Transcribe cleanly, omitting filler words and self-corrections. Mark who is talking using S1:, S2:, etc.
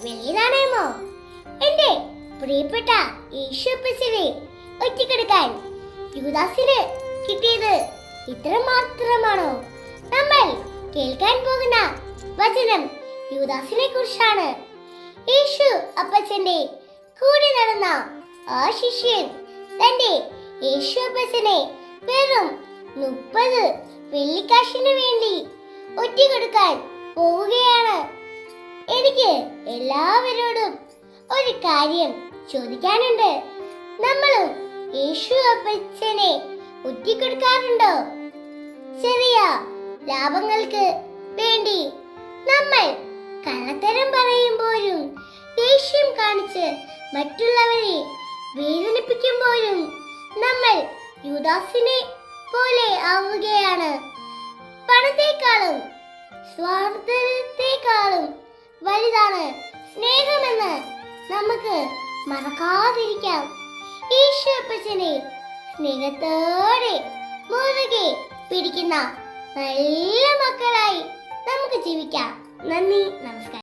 S1: വെള്ളി നാണയമോ? എന്റെ പ്രിയപ്പെട്ട യേശുപ്പച്ചനെ ഒറ്റക്കെടുക്കാൻ യൂദാസിന് കിട്ടിയത് ഇത്ര മാത്രമാണോ? നമ്മൾ കേൾക്കാൻ പോകുന്ന വചനം യൂദാസിനെ കുറിച്ചാണ്. യേശു അപ്പച്ചന്റെ കൂടെ നടന്ന ആ ശിഷ്യൻ തന്റെ യേശു അപ്പച്ചനെ വെറും 30 വെള്ളിക്കാശിന് വേണ്ടി ഒറ്റക്കെടുക്കാൻ പോവുകയാണ്. എനിക്ക് എല്ലാവരോടും ഒരു കാര്യം ചോദിക്കാനുണ്ട്. നമ്മളും യേശു അപ്പച്ചനെ ഒറ്റിക്കൊടുക്കാറുണ്ടോ? ചെറിയ ലാഭങ്ങൾക്ക് വേണ്ടി നമ്മൾ കള്ളത്തരം പറയുമ്പോഴും ദേഷ്യം കാണിച്ച് മറ്റുള്ളവരെ വേദനിപ്പിക്കുമ്പോഴും നമ്മൾ യൂദാസിനെ പോലെ ആവുകയാണ്. പണത്തെക്കാളും സ്വാർത്ഥത്തെക്കാളും വലുതാണ് സ്നേഹമെന്ന് നമുക്ക് മറക്കാതിരിക്കാം. യേശു അപ്പച്ചനെ സ്നേഹത്തോടെ മുറുകെ പിടിക്കുന്ന നല്ല മക്കളായി നമുക്ക് ജീവിക്കാം. നന്ദി, നമസ്കാരം.